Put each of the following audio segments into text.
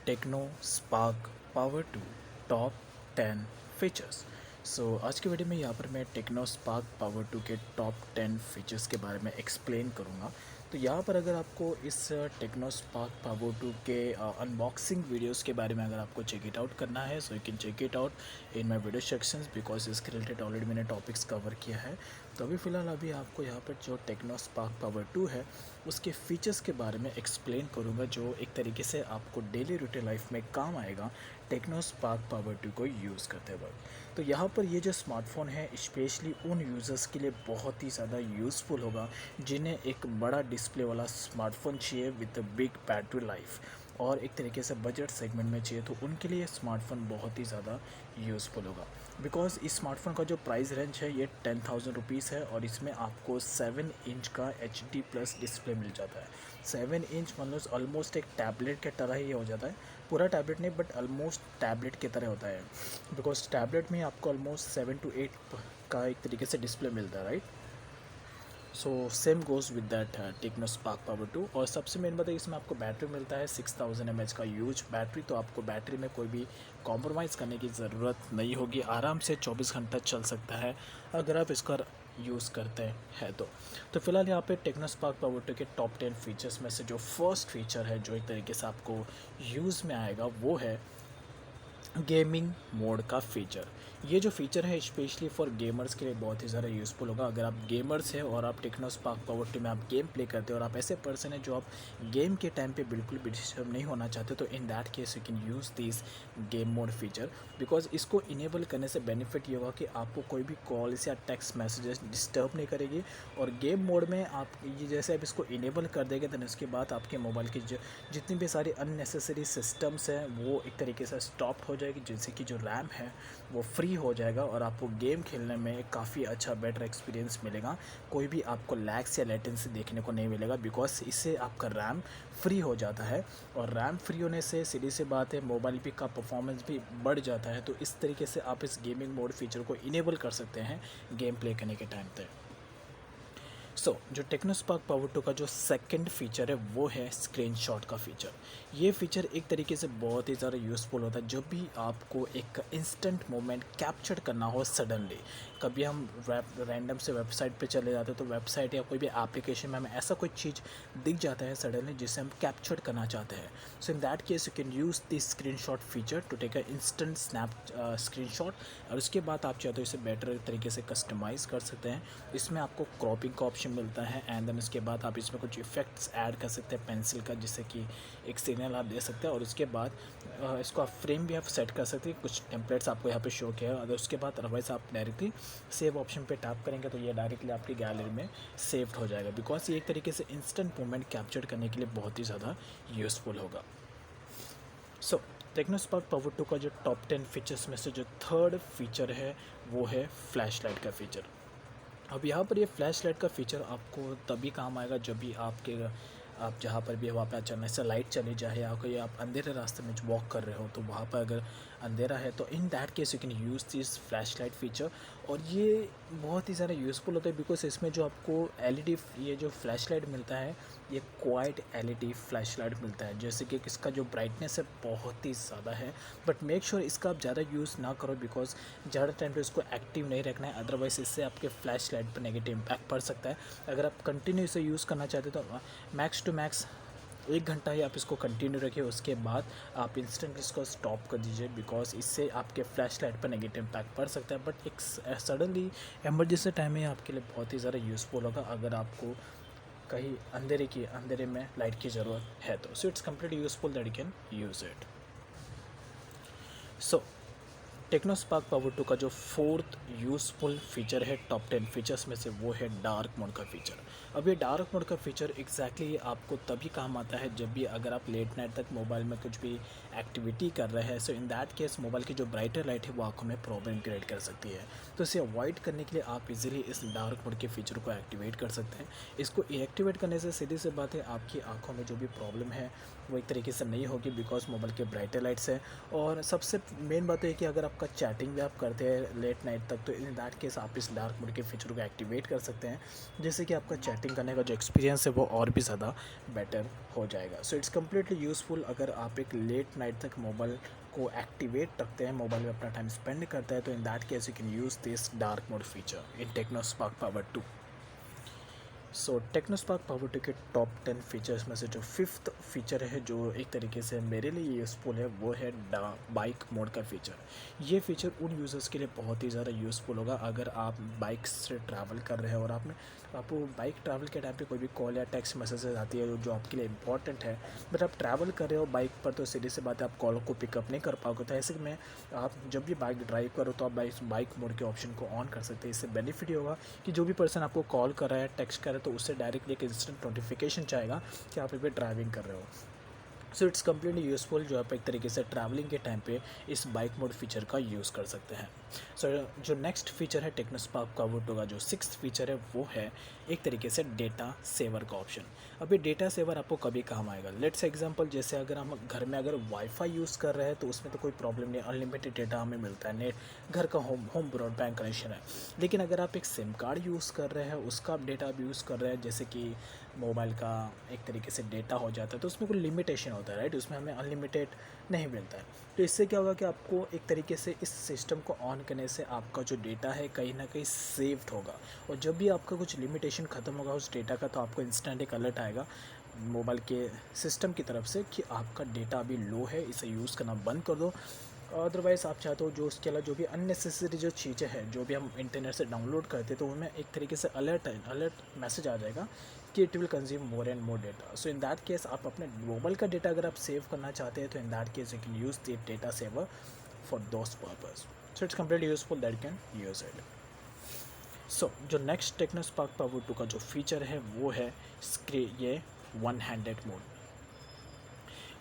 Tecno Spark power 2 top 10 features. आज की video में यहाँ पर मैं टेक्नो स्पार्क पावर 2 के टॉप 10 फीचर्स के बारे में एक्सप्लेन करूँगा। तो यहाँ पर अगर आपको इस टेक्नो स्पार्क पावर 2 के अनबॉक्सिंग वीडियोस के बारे में अगर आपको चेक इट आउट करना है, so you can check it out in my video sections because इसके रिलेटेड ऑलरेडी मैंने टॉपिक्स कवर किया है। तो अभी फ़िलहाल आपको यहाँ पर जो टेक्नो स्पार्क पावर 2 है उसके फीचर्स के बारे में एक्सप्लेन करूँगा, जो एक तरीके से आपको डेली रूटीन लाइफ में काम आएगा टेक्नो स्पार्क पावर 2 को यूज़ करते वक्त। तो यहाँ पर ये जो स्मार्टफ़ोन है स्पेशली उन यूज़र्स के लिए बहुत ही ज़्यादा यूज़फुल होगा जिन्हें एक बड़ा डिस्प्ले वाला स्मार्टफ़ोन चाहिए विद बिग बैटरी लाइफ और एक तरीके से बजट सेगमेंट में चाहिए, तो उनके लिए स्मार्टफ़ोन बहुत ही ज़्यादा यूज़फुल होगा। बिकॉज़ इस स्मार्टफ़ोन का जो प्राइस रेंज है ये 10,000 रुपीज़ है और इसमें आपको 7 इंच का HD प्लस डिस्प्ले मिल जाता है। 7 इंच मतलब ऑलमोस्ट एक टैबलेट के तरह ही हो जाता है, पूरा टैबलेट नहीं बट ऑलमोस्ट टैबलेट की तरह होता है, बिकॉज टैबलेट में आपको ऑलमोस्ट 7 to 8 का एक तरीके से डिस्प्ले मिलता है, right. So same goes with that Tecno Spark power 2। और सबसे मेन बात है इसमें आपको बैटरी मिलता है 6000 mAh का यूज बैटरी, तो आपको बैटरी में कोई भी कॉम्प्रोमाइज़ करने की ज़रूरत नहीं होगी, आराम से 24 घंटा चल सकता है अगर आप इसका यूज़ करते हैं तो फिलहाल यहाँ पे टेक्नो स्पार्क पावर 2 के टॉप 10 फीचर्स में से जो फर्स्ट फीचर है जो एक तरीके से आपको यूज़ में आएगा वो है गेमिंग मोड का फ़ीचर। ये जो फ़ीचर है स्पेशली फॉर गेमर्स के लिए बहुत ही ज़्यादा यूज़फुल होगा। अगर आप गेमर्स हैं और आप टेक्नो स्पार्क पावर 2 में आप गेम प्ले करते हो और आप ऐसे पर्सन हैं जो आप गेम के टाइम पे बिल्कुल भी डिस्टर्ब नहीं होना चाहते, तो in that case you can use this game mode feature. Because इसको इनेबल करने से बेनिफिट ये होगा कि आपको कोई भी कॉल्स या टेक्स्ट मैसेजेस डिस्टर्ब नहीं करेगी। और गेम मोड में आप ये जैसे आप इसको इनेबल कर देंगे तो उसके बाद आपके मोबाइल की जितनी भी सारी अननेसेसरी सिस्टम्स हैं वो एक तरीके से स्टॉप हो जाएगी, जिससे कि जो रैम है वो फ्री हो जाएगा और आपको गेम खेलने में काफ़ी अच्छा बेटर एक्सपीरियंस मिलेगा। कोई भी आपको लैग्स या लेटेंसी देखने को नहीं मिलेगा बिकॉज इससे आपका रैम फ्री हो जाता है और रैम फ्री होने से सीधी सी बात है मोबाइल भी का परफॉर्मेंस भी बढ़ जाता है। तो इस तरीके से आप इस गेमिंग मोड फीचर को इनेबल कर सकते हैं गेम प्ले करने के टाइम पे। जो टेक्नो स्पार्क पावर 2 का जो सेकंड फीचर है वो है स्क्रीनशॉट का फीचर। ये फीचर एक तरीके से बहुत ही ज़्यादा यूज़फुल होता है जब भी आपको एक इंस्टेंट मोमेंट कैप्चर करना हो सडनली। कभी हम रैंडम से वेबसाइट पे चले जाते हैं तो वेबसाइट या कोई भी एप्लीकेशन में हमें ऐसा कोई चीज़ दिख जाता है सडनली जिसे हम कैप्चर करना चाहते हैं। So in that case you can use this screenshot feature to take a instant snap screenshot और उसके बाद आप चाहते हो इसे बेटर तरीके से कस्टमाइज़ कर सकते हैं। इसमें आपको क्रॉपिंग का ऑप्शन मिलता है एंड देन उसके बाद आप इसमें कुछ इफेक्ट्स ऐड कर सकते हैं पेंसिल का, जिससे कि एक सिग्नल आप दे सकते हैं और उसके बाद इसको आप फ्रेम भी आप सेट कर सकते हैं। कुछ टेम्पलेट्स आपको यहाँ पे शो किया है और उसके बाद अदरवाइज़ आप डायरेक्टली सेव ऑप्शन पे टैप करेंगे तो ये डायरेक्टली आपकी गैलरी में सेव्ड हो जाएगा। बिकॉज ये एक तरीके से इंस्टेंट मोमेंट कैप्चर करने के लिए बहुत ही ज़्यादा यूज़फुल होगा। टेक्नो स्पार्क पावर 2 का जो टॉप 10 फीचर्स में से जो थर्ड फीचर है वो है फ्लैश लाइट का फीचर। अब यहाँ पर ये फ्लैश लाइट का फ़ीचर आपको तभी काम आएगा जब भी आप जहाँ पर भी वहाँ पे अचानक से लाइट चली जाए या कोई आप अंधेरे रास्ते में वॉक कर रहे हो तो वहाँ पर अगर अंधेरा है तो in that case you can use this flash light feature. और ये बहुत ही ज़्यादा यूज़फुल होता है बिकॉज इसमें जो आपको LED ये जो फ्लैश लाइट मिलता है ये क्वाइट LED फ्लैश लाइट मिलता है, जैसे कि इसका जो ब्राइटनेस है बहुत ही ज़्यादा है। बट मेक श्योर इसका आप ज़्यादा यूज़ ना करो बिकॉज ज़्यादा टाइम पे इसको एक्टिव नहीं रखना है, अदरवाइज़ इससे आपके फ्लैश लाइट पर नेगेटिव इम्पैक्ट पड़ सकता है। अगर आप कंटिन्यू इसे यूज़ करना चाहते तो मैक्स टू मैक्स 1 घंटा ही आप इसको कंटिन्यू रखिए, उसके बाद आप इंस्टेंट इसको स्टॉप कर दीजिए बिकॉज इससे आपके फ्लैश लाइट पर नेगेटिव इम्पैक्ट पड़ सकता है। बट एक सडनली इमरजेंसी टाइम में आपके लिए बहुत ही ज़्यादा यूज़फुल होगा अगर आपको कहीं अंधेरे में लाइट की ज़रूरत है तो। So it's complete useful that you can use it. Tecno Spark power 2 का जो फोर्थ यूज़फुल फीचर है टॉप 10 फीचर्स में से वो है डार्क मोड का फीचर। अब ये डार्क मोड का फीचर एग्जैक्टली आपको तभी काम आता है जब भी अगर आप लेट नाइट तक मोबाइल में कुछ भी एक्टिविटी कर रहे हैं। So in that case mobile की जो ब्राइटर लाइट है वो आंखों में प्रॉब्लम क्रिएट कर सकती है। तो इसे अवॉइड करने के लिए आप इजीली इस डार्क मोड के फीचर को एक्टिवेट कर सकते हैं। इसको एक्टिवेट करने से सीधी सी बात है आपकी आंखों में जो भी प्रॉब्लम है वो एक तरीके से नहीं होगी बिकॉज मोबाइल के ब्राइटर लाइट्स है। और सबसे मेन बात है कि अगर आप आपका चैटिंग भी आप करते हैं लेट नाइट तक, तो इन दैट केस आप इस डार्क मोड के फीचर को एक्टिवेट कर सकते हैं, जिससे कि आपका चैटिंग करने का जो एक्सपीरियंस है वो और भी ज़्यादा बेटर हो जाएगा। सो इट्स कम्प्लीटली यूज़फुल अगर आप एक लेट नाइट तक मोबाइल को एक्टिवेट रखते हैं, मोबाइल में अपना टाइम स्पेंड करते हैं, तो in that case you can use this dark mode feature in Tecno Spark power 2। So Tecno Spark power 2 के टॉप 10 फीचर्स में से जो फिफ्थ फीचर है जो एक तरीके से मेरे लिए यूज़फुल है, वो है बाइक मोड का फीचर। ये फीचर उन यूज़र्स के लिए बहुत ही ज़्यादा यूज़फुल होगा अगर आप बाइक से ट्रैवल कर रहे हैं और आपको बाइक ट्रैवल के टाइम पे कोई भी कॉल या टेक्स्ट मैसेजेस आती है जो आपके लिए इंपॉर्टेंट है, बट आप ट्रैवल कर रहे हो बाइक पर, तो सीधी सी बात है आप कॉल को पिकअप नहीं कर पाओगे। तो ऐसे में आप जब भी बाइक ड्राइव करो तो आप बाइक मोड के ऑप्शन को ऑन कर सकते हैं। इससे बेनिफिट ये होगा कि जो भी पर्सन आपको कॉल कर रहा है, टेक्स्ट कर रहा है, तो उससे डायरेक्टली एक इंस्टेंट नोटिफिकेशन जाएगा कि आप पे ड्राइविंग कर रहे हो। सो इट्स कम्प्लीटली यूज़फुल जो आप एक तरीके से ट्रैवलिंग के टाइम पे इस बाइक मोड फीचर का यूज़ कर सकते हैं। सो जो नेक्स्ट फीचर है टेक्नो स्पार्क पावर 2 का जो सिक्स्थ फीचर है वो है एक तरीके से डेटा सेवर का ऑप्शन। अभी डेटा सेवर आपको कभी काम आएगा। लेट्स एग्जांपल, जैसे अगर हम घर में अगर वाईफाई यूज़ कर रहे हैं तो उसमें तो कोई प्रॉब्लम नहीं, अनलिमिटेड डेटा हमें मिलता है, नेट घर का होम ब्रॉडबैंड कनेक्शन है। लेकिन अगर आप एक सिम कार्ड यूज़ कर रहे हैं, उसका आप डेटा आप यूज़ कर रहे हैं, जैसे कि मोबाइल का एक तरीके से डेटा हो जाता है, तो उसमें कोई लिमिटेशन होता है, राइट, उसमें हमें अनलिमिटेड नहीं मिलता है। तो इससे क्या होगा कि आपको एक तरीके से इस सिस्टम को ऑन करने से आपका जो डेटा है कहीं ना कहीं सेव्ड होगा, और जब भी आपका कुछ लिमिटेशन ख़त्म होगा उस डेटा का, तो आपको इंस्टेंट एक अलर्ट आएगा मोबाइल के सिस्टम की तरफ से कि आपका डेटा अभी लो है, इसे यूज़ करना बंद कर दो। अदरवाइज़ आप चाहते हो जो उसके अलावा जो भी अननेसेसरी जो चीज़ें हैं जो भी हम इंटरनेट से डाउनलोड करते हैं, तो उनमें एक तरीके से अलर्ट मैसेज आ जाएगा कि it will consume more and more data. So in that case आप अपने मोबाइल का डेटा अगर आप सेव करना चाहते हैं, तो in that case you can use the data saver for those purpose. So it's completely useful that can use it. So जो नेक्स्ट टेक्नो स्पार्क पावर 2 का जो फीचर है वो है ये one handed mode.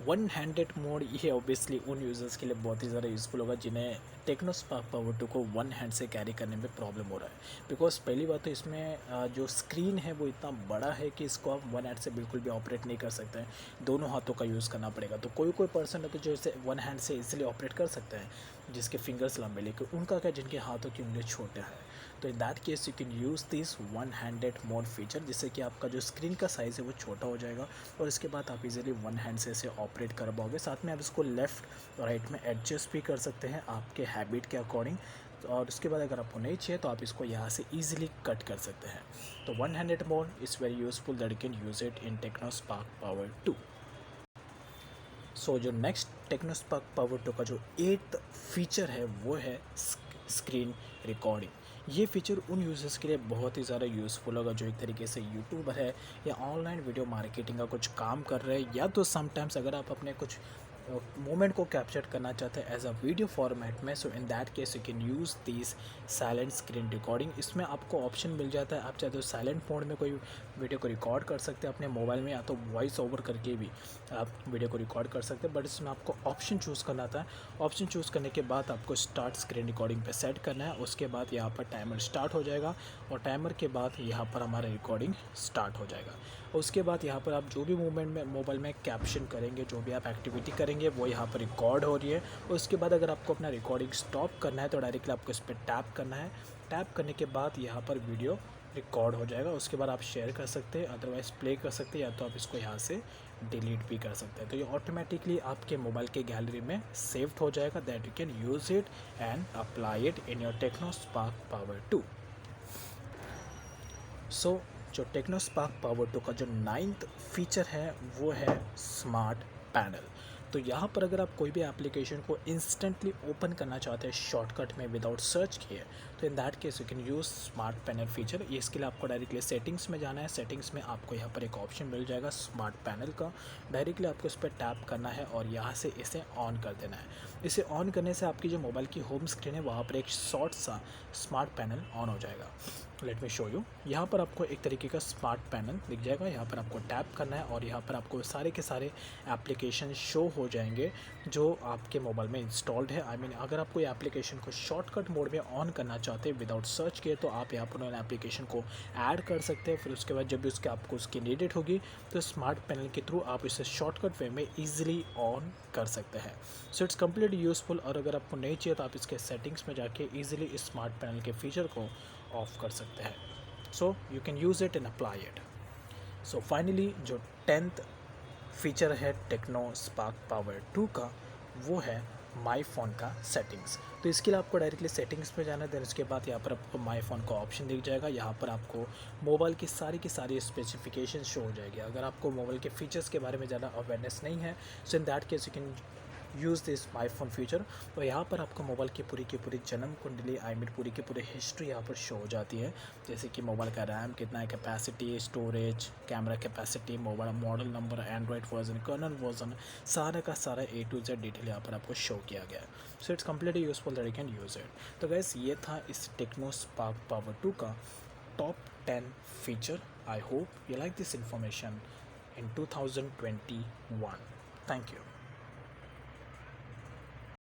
One handed mode ये obviously उन users के लिए बहुत ही ज़्यादा यूज़फुल होगा जिन्हें टेक्नो स्पार्क पावर 2 को वन हैंड से कैरी करने में प्रॉब्लम हो रहा है। बिकॉज पहली बात तो इसमें जो स्क्रीन है वो इतना बड़ा है कि इसको आप वन हैंड से बिल्कुल भी ऑपरेट नहीं कर सकते हैं, दोनों हाथों का यूज़ करना पड़ेगा। तो कोई पर्सन है तो जो इसे वन हैंड से इजीली ऑपरेट कर सकते हैं, जिसके फिंगर्स लंबे, लेकिन उनका क्या जिनके हाथों की उंगली छोटे हैं, तो in that case you can use this one handed mode feature, जिससे कि आपका जो स्क्रीन का साइज़ है वो छोटा हो जाएगा और इसके बाद आप इजीली वन हैंड से इसे ऑपरेट कर पाओगे। साथ में आप इसको लेफ़्ट राइट में एडजस्ट भी कर सकते हैं आपके हैबिट के अकॉर्डिंग, और उसके बाद अगर आपको नहीं चाहिए तो आप इसको यहाँ से ईजिली कट कर सकते हैं। तो one handed mode is very useful that you can use it in Tecno Spark power 2। सो जो नेक्स्ट टेक्नो स्पार्क पावर 2 का जो 8th फीचर है वो है स्क्रीन रिकॉर्डिंग। ये फीचर उन यूज़र्स के लिए बहुत ही ज़्यादा यूज़फुल होगा जो एक तरीके से यूट्यूबर है या ऑनलाइन वीडियो मार्केटिंग का कुछ काम कर रहे हैं, या तो समटाइम्स अगर आप अपने कुछ मोमेंट को कैप्चर करना चाहते हैं एज अ वीडियो फॉर्मेट में। So in that case you can use this silent screen recording. इसमें आपको ऑप्शन मिल जाता है, आप चाहते हो साइलेंट मोड में कोई वीडियो को रिकॉर्ड कर सकते हैं अपने मोबाइल में, या तो वॉइस ओवर करके भी आप वीडियो को रिकॉर्ड कर सकते हैं, बट इसमें आपको ऑप्शन चूज़ करना था। ऑप्शन चूज़ करने के बाद आपको स्टार्ट स्क्रीन रिकॉर्डिंग पे सेट करना है, उसके बाद यहाँ पर टाइमर स्टार्ट हो जाएगा और टाइमर के बाद यहाँ पर हमारा रिकॉर्डिंग स्टार्ट हो जाएगा। उसके बाद यहाँ पर आप जो भी मूवमेंट में मोबाइल में कैप्शन करेंगे, जो भी आप एक्टिविटी करेंगे वो यहाँ पर रिकॉर्ड हो रही है। उसके बाद अगर आपको अपना रिकॉर्डिंग स्टॉप करना है तो डायरेक्टली आपको इस पर टैप करना है। टैप करने के बाद यहाँ पर वीडियो रिकॉर्ड हो जाएगा। उसके बाद आप शेयर कर सकते हैं, अदरवाइज़ प्ले कर सकते हैं, या तो आप इसको यहाँ से डिलीट भी कर सकते हैं। तो ये ऑटोमेटिकली आपके मोबाइल के गैलरी में सेव्ड हो जाएगा, that you can use it and apply it in your Tecno Spark power 2। सो जो टेक्नो स्पार्क पावर 2 का जो 9th फीचर है वो है स्मार्ट पैनल। तो यहाँ पर अगर आप कोई भी एप्लीकेशन को इंस्टेंटली ओपन करना चाहते हैं शॉर्टकट में विदाउट सर्च किए, तो in that case you can use smart panel feature. ये इसके लिए आपको डायरेक्टली सेटिंग्स में जाना है। सेटिंग्स में आपको यहाँ पर एक ऑप्शन मिल जाएगा स्मार्ट पैनल का, डायरेक्टली आपको इस पर टैप करना है और यहाँ से इसे ऑन कर देना है। इसे ऑन करने से आपकी जो मोबाइल की होम स्क्रीन है वहाँ पर एक शॉर्ट सा स्मार्ट पैनल ऑन हो जाएगा। Let me show you. यहाँ पर आपको एक तरीके का स्मार्ट पैनल दिख जाएगा, यहाँ पर आपको टैप करना है और यहाँ पर आपको सारे के सारे एप्लीकेशन शो हो जाएंगे जो आपके मोबाइल में इंस्टॉल्ड है। आई मीन अगर आप कोई एप्लीकेशन को शॉर्टकट मोड में ऑन करना चाहते हैं विदाउट सर्च किए तो आप यहाँ पर उन एप्लीकेशन को ऐड कर सकते हैं। फिर उसके बाद जब भी उसके आपको उसकी नीडेड होगी तो स्मार्ट पैनल के थ्रू आप इसे शॉर्टकट वे में ईजिली ऑन कर सकते हैं। सो इट्स कम्प्लीटली यूज़फुल। और अगर आपको नहीं चाहिए तो आप इसके सेटिंग्स में जाके ईजिली इस स्मार्ट पैनल के फीचर को ऑफ कर सकते हैं। सो you can use it and apply it. So finally जो 10th फीचर है टेक्नो स्पार्क पावर 2 का वो है माई फ़ोन का सेटिंग्स। तो इसके लिए आपको डायरेक्टली सेटिंग्स में जाना है। देन उसके बाद यहाँ पर आपको माई फ़ोन का ऑप्शन दिख जाएगा। यहाँ पर आपको मोबाइल की सारी स्पेसिफिकेशन शो हो जाएगी। अगर आपको मोबाइल के फीचर्स के बारे में ज़्यादा अवेयरनेस नहीं है so in that case you can use this my phone feature. तो यहाँ पर आपको मोबाइल की पूरी जन्म कुंडली आई मीन पूरी की पूरी हिस्ट्री यहाँ पर शो हो जाती है। जैसे कि मोबाइल का रैम कितना है, capacity, storage, camera capacity, mobile model number, Android version, kernel version, सारा का सारा A to Z डिटेल यहाँ पर आपको शो किया गया है। सो it's completely useful that you can use it. तो गैस ये था इस टेक्नो स्पार्क पावर 2 का top 10 feature. I hope you like this information in 2021. Thank you.